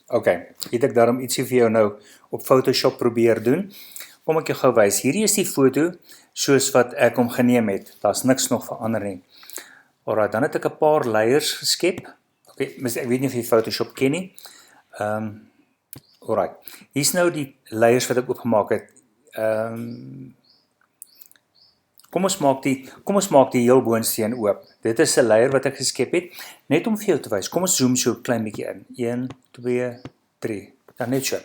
Ok, het ek daarom ietsie vir jou nou op Photoshop probeer doen. Kom ek jou gou wys. Hierdie is die foto soos wat ek hom geneem het. Daar's niks nog verander nie. Alright, dan het ek 'n paar layers geskep. Ok, ek weet nie of jy Photoshop ken nie. Alright, hier's nou die layers wat ek oopgemaak het. Kom ons maak die heel boonste een oop. Dit is 'n layer wat ek geskep het, net om vir jou te wys. Kom ons zoom so 'n klein bietjie in. 1, 2, 3. Dan net so.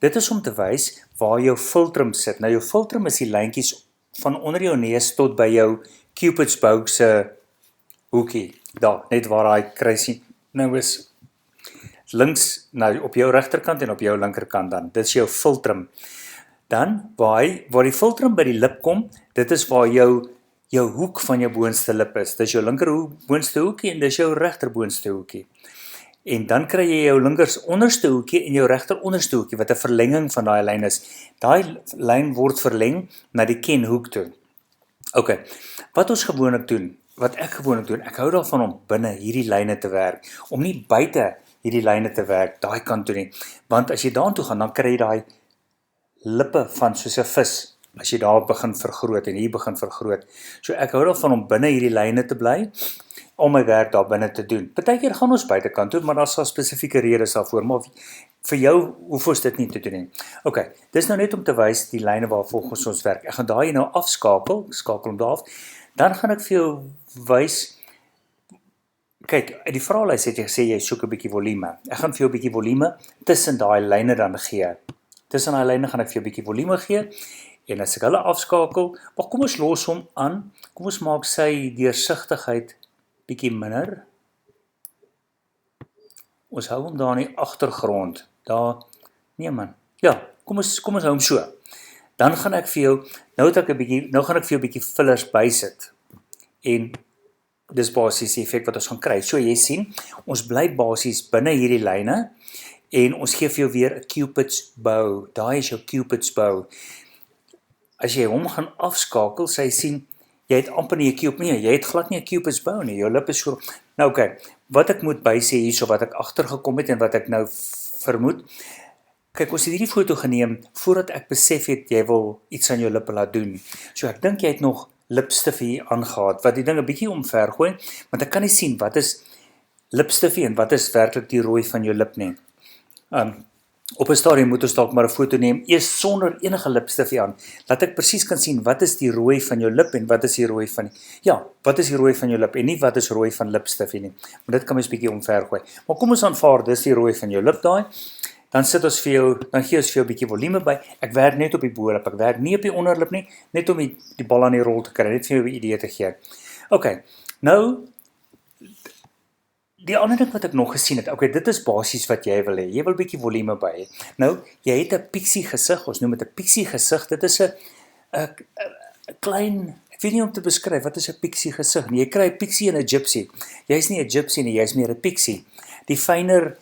Dit is om te wys waar jou filtrum sit. Nou jou filtrum is die lyntjies van onder jou neus tot by jou Cupid's bow se hoekie. Daar, net waar daai kruisie nou is. Links, nou op jou regterkant en op jou linkerkant dan. Dit is jou filtrum. Dan, waar die filtrum by die lip kom, dit is waar jou hoek van jou boonste lip is. Dis jou linker boonste hoekie en dis jou regter boonste hoekie. En dan kry jy jou linker onderste hoekie en jou regter onderste hoekie, wat 'n verlenging van daai lyn is. Daai lyn word verleng na die kenhoek toe. Ok, wat ek gewoonlik doen, ek hou daarvan om binne hierdie lyne te werk, om nie buite hierdie lyne te werk, daai kant toe nie. Want as jy daartoe gaan, dan kry jy daai lippe van soos 'n vis, as jy daar begin vergroot en hier begin vergroot. So ek hou daarvan om binne hierdie lyne te bly, om my werk daar binne te doen. Partykeer gaan ons buitekant toe, maar daar's spesifieke redes daarvoor, maar vir jou hoef ons dit nie te doen nie. Ok, dis nou net om te wys die lyne waar volgens ons werk. Ek gaan daai nou afskakel, skakel hom daar af. Dan gaan ek vir jou wys, kyk, uit die vraelys het jy gesê jy soek 'n bietjie volume. Ek gaan vir jou 'n bietjie volume tussen daai lyne dan gee. Tussen daai lyne gaan ek vir jou 'n bietjie volume gee, en as ek hulle afskakel, maar kom ons los hom aan, kom ons maak sy deursigtigheid bietjie minder. Ons hou hom daar in die agtergrond, daar, nee man, ja, kom ons hou hom so. Dan gaan ek vir jou, nou gaan ek vir jou 'n bietjie fillers bysit, en dis basies die effek wat ons gaan kry. So jy sien, ons bly basies binne hierdie lyne, en ons gee vir jou weer 'n Cupid's bow, daai is jou Cupid's bow. As jy hom gaan afskakel, sê jy sien, jy het amper nie 'n Cupid nie, jy het glad nie 'n Cupid's bow nie, jou lip is so, nou oké, wat ek moet bysê hierso, wat ek agtergekom het en wat ek nou vermoed, kyk, ons het hierdie foto geneem, voordat ek besef het, jy wil iets aan jou lippe laat doen, so ek dink jy het nog lipstif hier aangehaad, wat die ding 'n bietjie omvergooi, want ek kan nie sien, wat is lipstifie en wat is werklik die rooi van jou lip nie. Op 'n stadium moet ons dalk maar 'n foto neem, eers sonder enige lipstifie aan, laat ek presies kan sien, wat is die rooi van jou lip en wat is die rooi van, ja, wat is die rooi van jou lip en nie wat is rooi van lipstifie nie, maar dit kan mens bietjie omvergooi, maar kom ons aanvaar, dis die rooi van jou lip daai, dan gee ons vir jou bietjie volume by, ek werk net op die bo-lip, ek werk nie op die onderlip nie, net om die bal aan die rol te kry, net vir jou 'n idee te gee. Ok, nou, die ander ding wat ek nog gesien het, ok, dit is basies wat jy wil hê, jy wil bietjie volume by hê. Nou, jy het 'n pixie gesig, ons noem dit 'n pixie gesig, dit is 'n klein, ek weet nie om te beskryf, wat is 'n pixie gesig nie, jy kry 'n pixie en 'n gypsy, jy is nie 'n gypsy nie, jy is meer 'n pixie, die fyner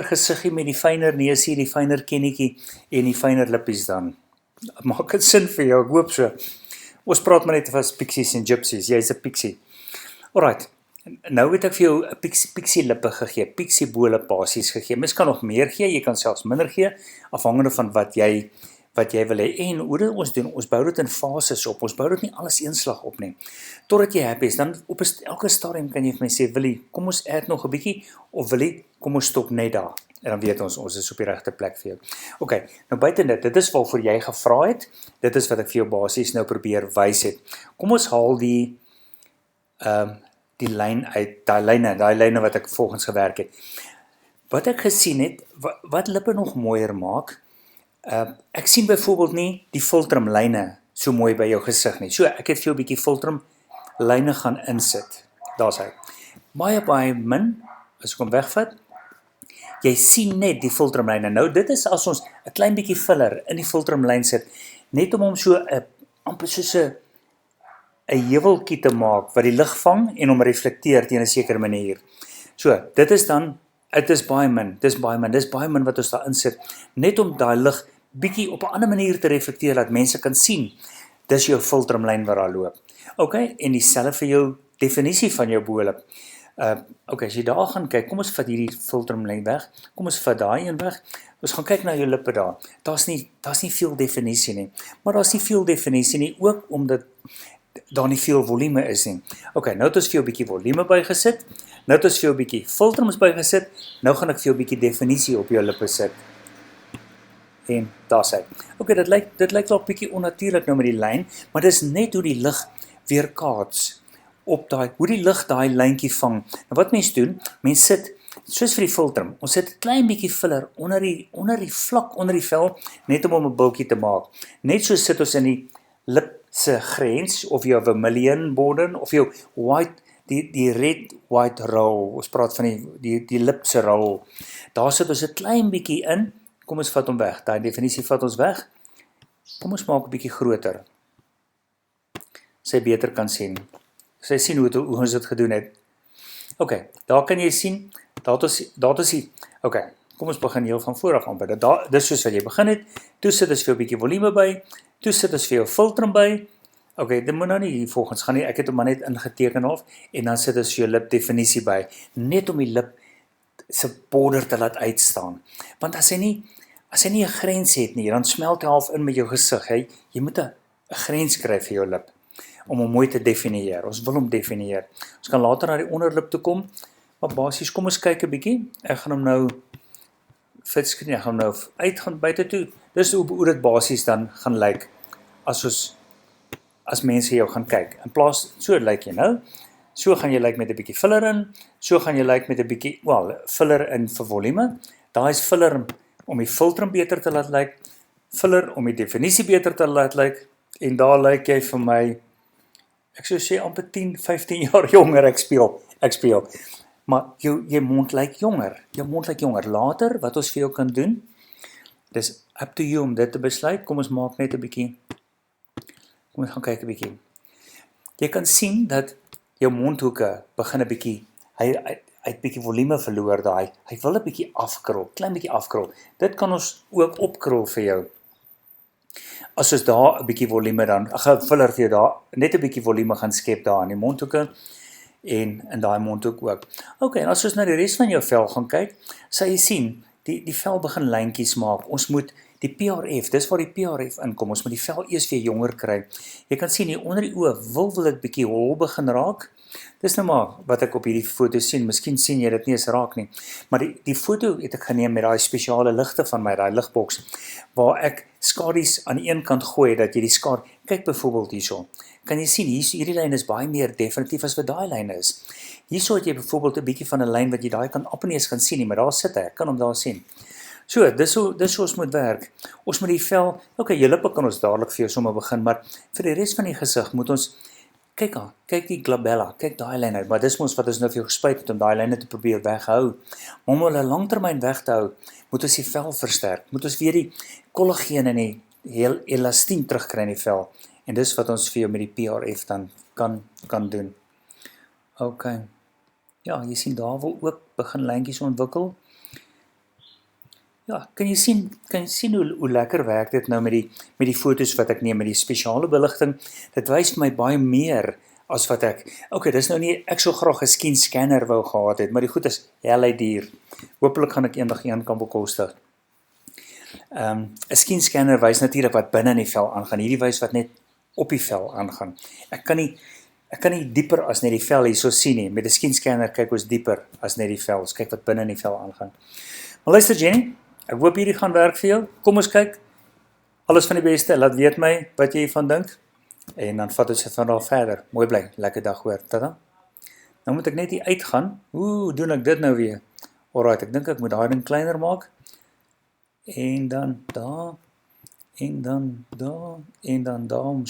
gesiggie met die fyner neusie, die fyner kennetjie en die fyner lippies dan. Maak dit sin vir jou, ek hoop so. Ons praat maar net van pixies en gypsies, jy is 'n pixie. Alright, nou het ek vir jou 'n pixie lippe gegee, pixie bo-lip basies gegee. Mens kan nog meer gee, jy kan selfs minder gee, afhangende van wat jy wil hê. En hoe dit ons doen, ons bou dit in fases op, ons bou dit nie alles eenslag op nie. Totdat jy happy is, dan op elke stadium kan jy vir my sê, Willie, kom ons add nog 'n bietjie, of Willie, kom ons stop net daar. En dan weet ons is op die regte plek vir jou. Ok, nou buiten dit is waarvoor jy gevra het, dit is wat ek vir jou basies nou probeer wys het. Kom ons haal die lyn uit, daai lyne wat ek volgens gewerk het. Wat ek gesien het, wat lippe nog mooier maak, ek sien byvoorbeeld nie die filtrumlyne so mooi by jou gesig nie, so ek het vir jou 'n bietjie filtrumlyne gaan insit, daar's hy. Baie min, as ek hom wegvat, jy sien net die filtrumlyne, nou dit is as ons 'n klein bietjie filler in die filtrumlyn sit, net om hom so, amper soos 'n heuweltjie te maak, wat die lig vang en hom reflekteer teen 'n sekere manier. So, dit is baie min wat ons daar insit, net om daai lig bietjie op 'n ander manier te reflekteer, dat mense kan sien, dis jou filtrumlyn wat daar loop. Ok, en dieselfde vir jou definisie van jou bo-lip. Okay, as jy daar gaan kyk, kom ons vat hierdie filtermlyn weg, kom ons vat daai een weg, ons gaan kyk na jou lippe daar, daar's nie veel definisie nie, maar daar's nie veel definisie nie, ook omdat daar nie veel volume is nie. Okay, nou het ons vir jou 'n bietjie volume bygesit, nou het ons vir jou 'n bietjie filterms bygesit, nou gaan ek vir jou 'n bietjie definisie op jou lippe sit. En daar's hy. Okay, dit lyk dalk bietjie onnatuurlik nou met die lyn, maar dis net hoe die lig weerkaats op hoe die lig daai lyntjie vang. Nou wat mens doen, mens sit soos vir die filter, ons sit 'n klein bietjie filler onder die vlak onder die vel, net om 'n bultjie te maak. Net so sit ons in die lip se grens of jou vermilion border of jou white die red white roll. Ons praat van die lip se roll. Daar sit ons 'n klein bietjie in. Kom ons vat hom weg. Daai definisie vat ons weg. Kom ons maak 'n bietjie groter. Sy beter kan sien. Sy sien hoe ons dit gedoen het. Okay, daar kan jy sien, daar het ons die, okay, kom ons begin heel van voor af aan by. Dis soos wat jy begin het, toe sit ons vir 'n bietjie volume by, toe sit ons vir jou filter by, okay, dit moet nou nie hier volgens gaan nie, ek het hom maar net ingeteken of, en dan sit ons vir jou lip definisie by, net om die lip se border te laat uitstaan, want as hy nie 'n grens het nie, dan smelt hy half in met jou gesig, jy moet 'n grens kry vir jou lip, om hom mooi te definieer, ons wil hom definieer, ons kan later na die onderlip toe kom, maar basies, kom ons kyk 'n bietjie, ek gaan hom nou fitscreen, ek gaan hom nou uitgaan buite toe, dis hoe dit basies dan gaan lyk, as mense jou gaan kyk, in plaas, so lyk jy nou, so gaan jy lyk met 'n bietjie filler in, so gaan jy lyk met 'n bietjie, filler in vir volume, daar is filler om die filter beter te laat lyk, filler om die definisie beter te laat lyk, en daar lyk jy vir my, ek sou sê amper 10, 15 jaar jonger ek speel. Maar jou mond lyk jonger. Later, wat ons vir jou kan doen, dis up to you om dit te besluit. Kom ons maak net 'n bietjie. Kom ons gaan kyk 'n bietjie. Jy kan sien dat jou mondhoeke begin 'n bietjie, hy het bietjie volume verloor daai. Hy wil 'n bietjie afkrul, klein bietjie afkrul. Dit kan ons ook opkrul vir jou. As ons daar 'n bietjie volume dan, filler vir jou daar, net 'n bietjie volume gaan skep daar in die mondhoeke en in daai mondhoek ook. Okay, en as ons na die res van jou vel gaan kyk, sal jy sien, die vel begin lyntjies maak. Ons moet die PRF, dis waar die PRF inkom, ons moet die vel eers weer jonger kry. Jy kan sien hier onder die oë wil dit bietjie hol begin raak. Dis nou maar wat ek op hierdie foto sien. Miskien sien jy dit nie eens raak nie. Maar die foto het ek geneem met daai spesiale ligte van my, daai ligboks, waar ek skadu's aan die een kant gooi dat jy die skadu, kyk byvoorbeeld hierso. Kan jy sien hierdie lyn is baie meer definitief as wat daai lyn is. Hierso het jy byvoorbeeld 'n bietjie van 'n lyn wat jy daai kan amper nie eens gaan sien nie, maar daar sit hy, ek kan hom daar sien. So, dis hoe ons moet werk. Ons moet die vel, okay, jou lippe kan ons dadelik vir jou sommer begin, maar vir die res van die gesig moet ons, kyk die glabella, kyk daai lyn uit, maar dis mos wat ons nou vir jou gespuit het om daai lyne te probeer weghou. Maar om hulle langtermyn weg te hou, moet ons die vel versterk, moet ons weer die kollageen en die heel elastien terugkry in die vel. En dis wat ons vir jou met die PRF dan kan doen. Okay. Ja, jy sien daar wil ook begin lyntjies ontwikkel. Ja, kan jy sien hoe lekker werk dit nou met die foto's wat ek neem, met die spesiale beligting. Dit wys vir my baie meer as wat okay, dis nou nie, ek so graag 'n skin scanner wou gehad het, maar die goed is helle duur. Hoopelik gaan ek eendag een kan bekostig. 'n Skin scanner wys natuurlik wat binne in die vel aangaan. Hierdie wys wat net op die vel aangaan. Ek kan nie dieper as net die vel hierso sien nie. Met 'n skin scanner kyk ons dieper as net die vel. Ons kyk wat binne in die vel aangaan. Maar luister Jenny, ek hoop hierdie gaan werk vir jou. Kom ons kyk. Alles van die beste. Laat weet my wat jy hiervan dink. En dan vat ons dit van daar verder. Mooi bly. Lekker dag hoor. Tada. Nou moet ek net hier uitgaan. Hoe doen ek dit nou weer? Alright, ek dink ek moet daai ding kleiner maak. En dan daar. En dan daar. En dan daar om